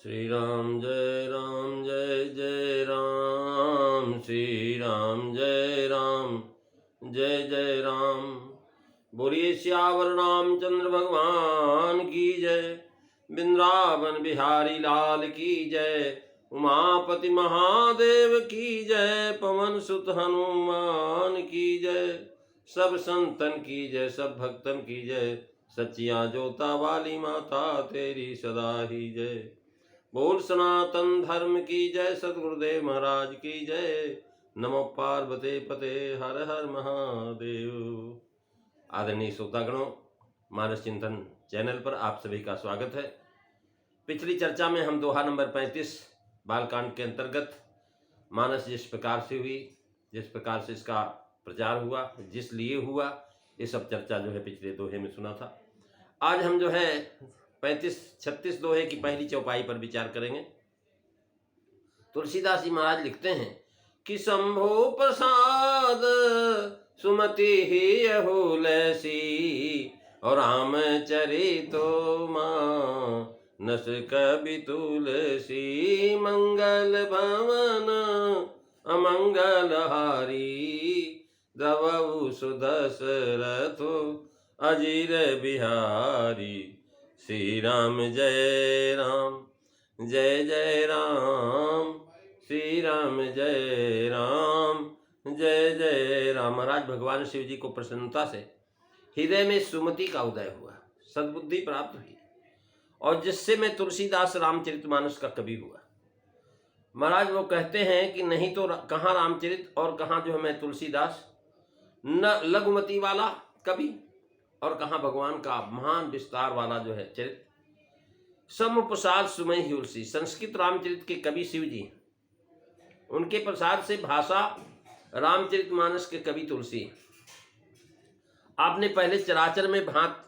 श्री राम जय जय राम, श्री राम जय जय राम। बोलिए सियावर रामचंद्र भगवान की जय, वृंदावन बिहारी लाल की जय, उमापति महादेव की जय, पवन सुत हनुमान की जय। सब संतन की जय, सब भक्तन की जय, सच्चिया जोता वाली माता तेरी सदा ही जय। बोल सनातन धर्म की जय, सतगुरुदेव महाराज की जय। नमो पार्वते पते हर हर महादेव। आदरणीय श्रोतागणों, मानस चिंतन चैनल पर आप सभी का स्वागत है। पिछली चर्चा में हम दोहा नंबर 35 बालकांड के अंतर्गत मानस जिस प्रकार से हुई, जिस प्रकार से इसका प्रचार हुआ, जिस लिए हुआ, ये सब चर्चा जो है पिछले दोहे में सुना था। आज हम जो है 35-36 दोहे की पहली चौपाई पर विचार करेंगे। तुलसीदास जी महाराज लिखते हैं कि शंभो प्रसाद सुमति ही हुलसी, और राम चरितो मानस कवि तुलसी। मंगल भवन अमंगल हारी, द्रवऊ सुदशरथो अजीर बिहारी। श्री राम जय राम, श्री राम जय राम। महाराज भगवान शिव जी को प्रसन्नता से हृदय में सुमति का उदय हुआ, सद्बुद्धि प्राप्त हुई, और जिससे मैं तुलसीदास रामचरितमानस का कवि हुआ। महाराज वो कहते हैं कि नहीं तो कहाँ रामचरित और कहाँ जो है मैं तुलसीदास, न लघुमती वाला कवि और कहाँ भगवान का महान विस्तार वाला जो है चरित्र। सम प्रसाद सुमय ही उलसी, संस्कृत रामचरित के कवि शिव जी, उनके प्रसाद से भाषा रामचरितमानस के कवि तुलसी। आपने पहले चराचर में भांत,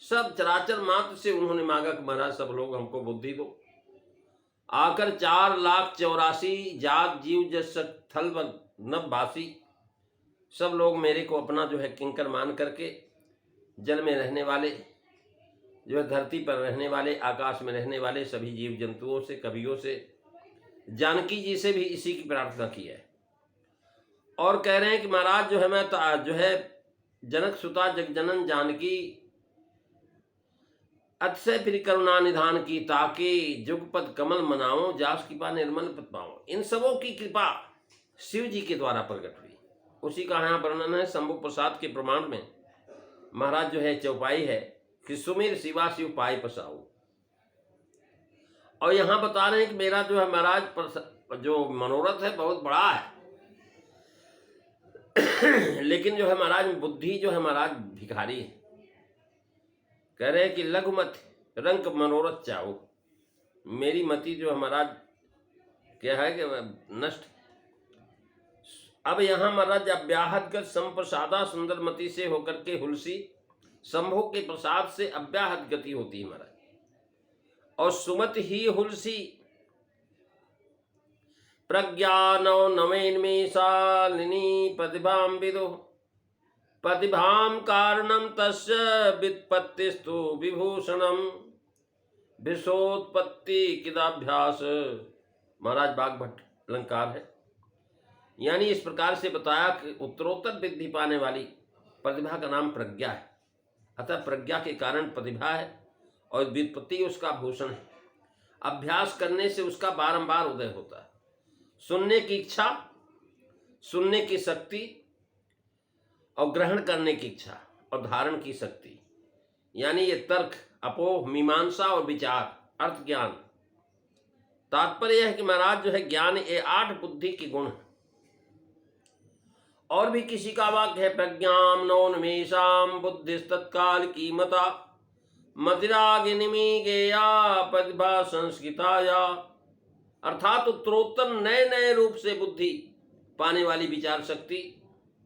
सब चराचर मात्र से उन्होंने मांगा कि महाराज सब लोग हमको बुद्धि दो। आकर 4,84,000 जात जीव जस थल नभवासी, सब लोग मेरे को अपना जो है किंकर मान करके, जल में रहने वाले, जो है धरती पर रहने वाले, आकाश में रहने वाले सभी जीव जंतुओं से, कवियों से, जानकी जी से भी इसी की प्रार्थना की है। और कह रहे हैं कि महाराज जो है मैं जो है जनक सुता जगजनन जानकी, अतिशय फिर करुणा निधान की, ताके जुगपद कमल मनाओ, जास कृपा निर्मल पद पाओ। इन सबों की कृपा शिव जी के द्वारा प्रकट हुई, उसी का यहाँ वर्णन है। शंभु प्रसाद के प्रमाण में महाराज जो है चौपाई है कि सुमिर शिवा शिव पाई पसाऊ। और यहाँ बता रहे हैं कि मेरा जो है महाराज जो मनोरथ है बहुत बड़ा है, लेकिन जो है महाराज बुद्धि जो है महाराज भिखारी है। कह रहे हैं कि लघुमत रंग मनोरथ चाहो, मेरी मति जो है महाराज क्या है कि नष्ट। अब यहाँ महाराज अव्याहतगत संप्रसादा, सुंदर मति से होकर के हुलसी, शंभो के प्रसाद से अव्याहत गति होती है महाराज। और सुमत ही हुलसी प्रज्ञानो नवेन्मेषालिनी प्रतिभाम विदो, प्रतिभाम कारणम तस्य व्युत्पत्तिस्तु विभूषणम, विश्वोत्पत्ति किदाभ्यास। महाराज बागभट्ट अलंकार है। यानी इस प्रकार से बताया कि उत्तरोत्तर वृद्धि पाने वाली प्रतिभा का नाम प्रज्ञा है। अतः प्रज्ञा के कारण प्रतिभा है और व्युत्पत्ति उसका भूषण है। अभ्यास करने से उसका बारंबार उदय होता है। सुनने की इच्छा, सुनने की शक्ति, और ग्रहण करने की इच्छा और धारण की शक्ति, यानी ये तर्क, अपोह, मीमांसा और विचार, अर्थ ज्ञान। तात्पर्य है कि महाराज जो है ज्ञान ये 8 बुद्धि के गुण है। और भी किसी का वाक्य है, प्रज्ञाम नौन्मेषाम बुद्धिस्तत्काल की मता, मदिरागिनिमी गेया प्रतिभा संस्कृताया। अर्थात उत्तरोत्तर नए नए रूप से बुद्धि पाने वाली विचार शक्ति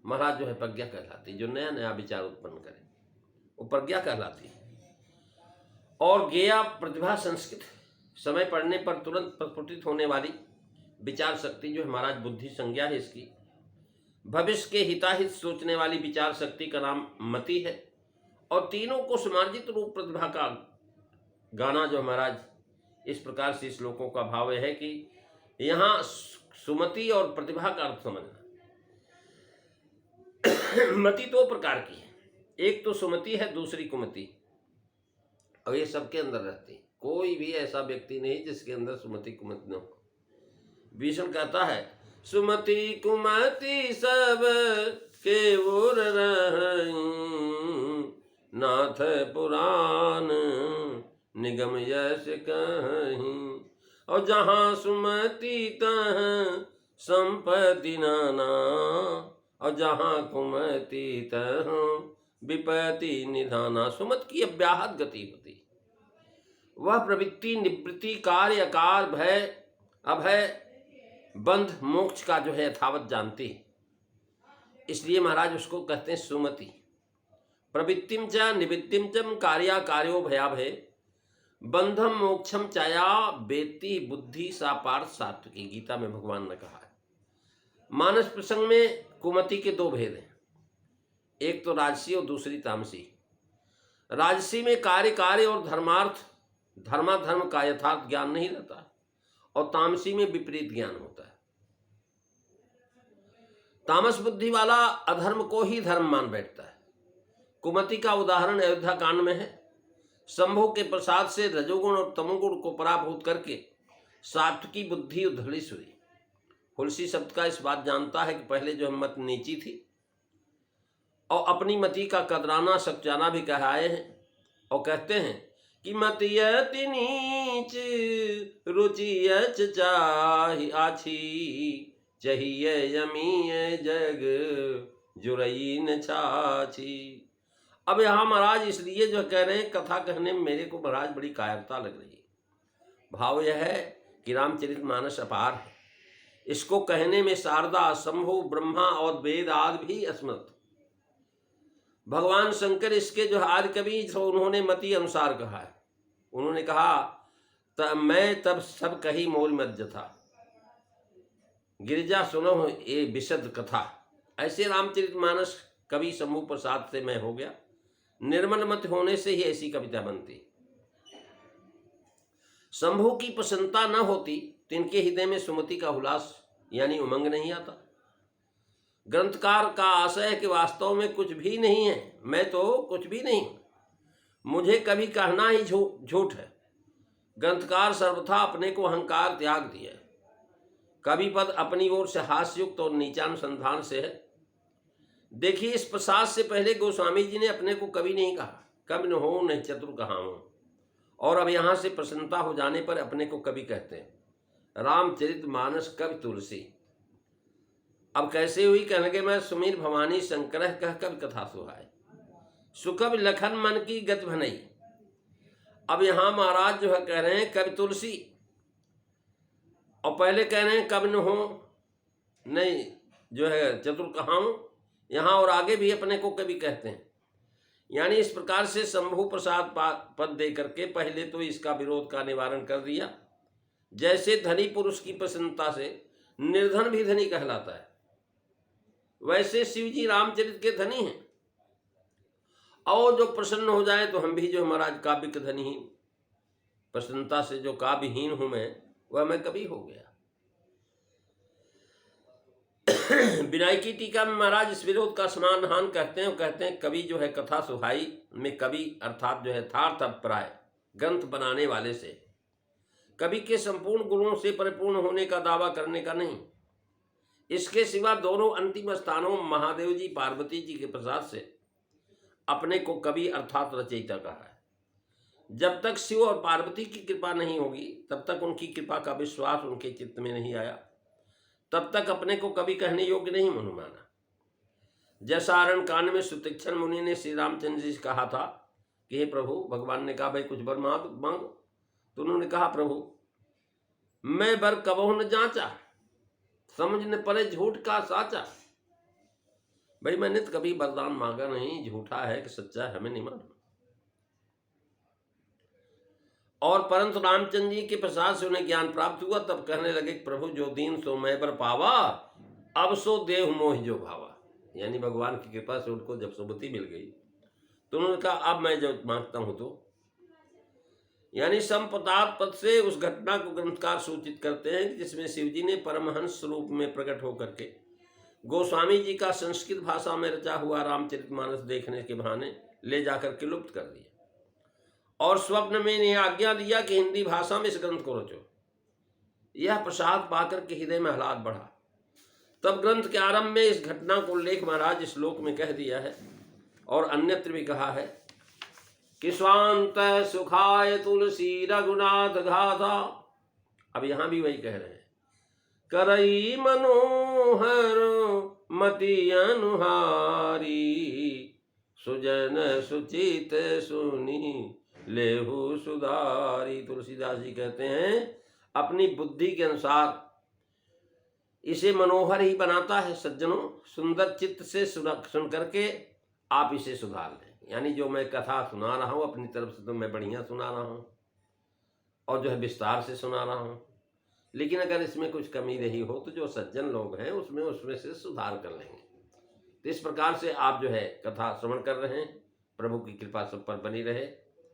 महाराज जो है प्रज्ञा कहलाती। जो नया नया विचार उत्पन्न करे वो प्रज्ञा कहलाती है। और गेया प्रतिभा संस्कृत, समय पड़ने पर तुरंत प्रस्फुटित होने वाली विचार शक्ति जो है महाराज बुद्धि संज्ञा है इसकी। भविष्य के हिताहित सोचने वाली विचार शक्ति का नाम मति है। और तीनों को समार्जित रूप प्रतिभा का गाना जो महाराज इस प्रकार से श्लोकों का भाव है कि यहाँ सुमति और प्रतिभा का अर्थ समझना। मति दो प्रकार की है, एक तो सुमति है, दूसरी कुमति, और ये सबके अंदर रहती है। कोई भी ऐसा व्यक्ति नहीं जिसके अंदर सुमति कुमति न हो। भीषण कहता है सुमति कुमति सब के ओर रहईं, नाथ पुराण निगम यश कहीं, और जहाँ सुमति तहाँ संपत्ति नाना, और जहाँ कुमति तहाँ विपत्ति निधाना। सुमत की अव्याहत गति होती, वह प्रवृत्ति निवृत्ति कार्य आकार भय अभय बंध मोक्ष का जो है यथावत जानती है, इसलिए महाराज उसको कहते हैं सुमति। प्रवृत्तिम च निवृत्तिम च कार्या कार्यो भयाभय बंधम मोक्षम चया बेति बुद्धि सा पार्थ सात्विकी, गीता में भगवान ने कहा है। मानस प्रसंग में कुमति के दो भेद हैं, एक तो राजसी और दूसरी तामसी। राजसी में कार्य कार्य और धर्मार्थ धर्माधर्म का यथार्थ ज्ञान नहीं रहता, और तामसी में विपरीत ज्ञान होता है। तामस बुद्धि वाला अधर्म को ही धर्म मान बैठता है। कुमति का उदाहरण अयोध्या कांड में है। शंभु के प्रसाद से रजोगुण और तमोगुण को पराभूत करके सात्विकी बुद्धि उद्धलित हुई। हुलसी शब्द का इस बात जानता है कि पहले जो मत नीची थी, और अपनी मति का कदराना सचाना भी कहाए हैं, और कहते हैं कि मति अति नीच रुचि अच चाहि आछी, चाहिए यमीय जग जुरई न छाछी। अब यहाँ महाराज इसलिए जो कह रहे हैं, कथा कहने में मेरे को महाराज बड़ी कायरता लग रही है। भाव यह है कि रामचरितमानस अपार है, इसको कहने में शारदा शंभु ब्रह्मा और वेद आदि भी असमर्थ। भगवान शंकर इसके जो आदि कवि उन्होंने मति अनुसार कहा है। उन्होंने कहा मैं तब सब कही मोल मत जथा, गिरिजा सुनो ये विशद कथा। ऐसे रामचरितमानस कवि शंभु प्रसाद से मैं हो गया। निर्मल मत होने से ही ऐसी कविता बनती। शंभु की प्रसन्नता न होती तो इनके हृदय में सुमति का उल्लास यानी उमंग नहीं आता। ग्रंथकार का आशय है कि वास्तव में कुछ भी नहीं है, मैं तो कुछ भी नहीं, मुझे कभी कहना ही झूठ है। ग्रंथकार सर्वथा अपने को अहंकार त्याग दिया। कवि पद अपनी ओर से हास्युक्त और नीचानुसंधान से है। देखिए, इस प्रसाद से पहले गोस्वामी जी ने अपने को कवि नहीं कहा, कवि न हो नहीं चतुर कहाऊं, और अब यहाँ से प्रसन्नता हो जाने पर अपने को कवि कहते हैं। रामचरितमानस कवि तुलसी। अब कैसे हुई? कहने लगे मैं सुमीर भवानी शंकर कह कवि कथा सुहाए, सुकवि लखन मन की गति भनई। अब यहाँ महाराज जो है कह रहे हैं कवि तुलसी, और पहले कह रहे हैं कवि न हो नहीं जो है चतुर कहाऊं, यहाँ और आगे भी अपने को कवि कहते हैं। यानी इस प्रकार से शंभु प्रसाद पद दे करके पहले तो इसका विरोध का निवारण कर दिया। जैसे धनी पुरुष की प्रसन्नता से निर्धन भी धनी कहलाता है, वैसे शिव जी रामचरित के धनी हैं, और जो प्रसन्न हो जाए तो हम भी जो महाराज काव्य के धनी ही, प्रसन्नता से जो काव्यहीन हूं मैं, वह मैं कवि हो गया। विनायकी टीका में महाराज इस विरोध का समाधान कहते हैं, कहते हैं कवि जो है कथा सुहाई में कवि अर्थात जो है यथार्थ अभिप्राय ग्रंथ बनाने वाले से, कवि के संपूर्ण गुणों से परिपूर्ण होने का दावा करने का नहीं। इसके सिवा दोनों अंतिम स्थानों महादेव जी पार्वती जी के प्रसाद से अपने को कवि अर्थात रचयिता कहा है। जब तक शिव और पार्वती की कृपा नहीं होगी, तब तक उनकी कृपा का विश्वास उनके चित्त में नहीं आया, तब तक अपने को कवि कहने योग्य नहीं माना। जैसा आरण कांड में सुतीक्षण मुनि ने श्री रामचंद्र जी से कहा था कि हे प्रभु, भगवान ने कहा भाई कुछ वर मांगो, तो उन्होंने कहा प्रभु मैं वर कबहु न जांचा, समझ न पड़े झूठ का साचा। भाई मैंने तो कभी वरदान मांगा नहीं, झूठा है कि सच्चा है हमें नहीं मालूम। और परंतु रामचंद्र जी के प्रसाद से उन्हें ज्ञान प्राप्त हुआ, तब कहने लगे प्रभु जो दीन सो मैं बर पावा, अब सो देह मोह जो भावा। यानी भगवान की कृपा से उनको जब सुमति मिल गई तो उन्होंने कहा अब मैं जो मांगता हूं तो यानी संपदार्थ पद से उस घटना को ग्रंथकार सूचित करते हैं कि जिसमें शिवजी ने परमहंस रूप में प्रकट होकर के गोस्वामी जी का संस्कृत भाषा में रचा हुआ रामचरितमानस देखने के बहाने ले जाकर के लुप्त कर दिया और स्वप्न में इन्हें आज्ञा दिया कि हिंदी भाषा में इस ग्रंथ को रचो। यह प्रसाद पाकर के हृदय में आह्लाद बढ़ा। तब ग्रंथ के आरंभ में इस घटना को उल्लेख महाराज इस श्लोक में कह दिया है और अन्यत्र भी कहा है कि स्वांत सुखाय तुलसी रघुनाथ गाथा। अब यहां भी वही कह रहे हैं, करई मनोहर मति अनुहारी, सुजन सुचित सुनी लेहु सुधारी। तुलसीदास जी कहते हैं अपनी बुद्धि के अनुसार इसे मनोहर ही बनाता है सज्जनों, सुंदर चित्त से सुन करके आप इसे सुधार लें। यानी जो मैं कथा सुना रहा हूँ अपनी तरफ से तो मैं बढ़िया सुना रहा हूँ और जो है विस्तार से सुना रहा हूँ, लेकिन अगर इसमें कुछ कमी रही हो तो जो सज्जन लोग हैं उसमें से सुधार कर लेंगे। तो इस प्रकार से आप जो है कथा श्रवण कर रहे हैं। प्रभु की कृपा सब पर बनी रहे,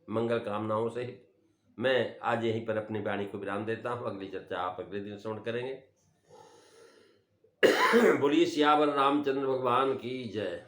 मंगल कामनाओं से मैं आज यहीं पर अपनी वाणी को विराम देता हूँ। अगली चर्चा आप अगले दिन श्रवण करेंगे। बोलिए सियावर रामचंद्र भगवान की जय।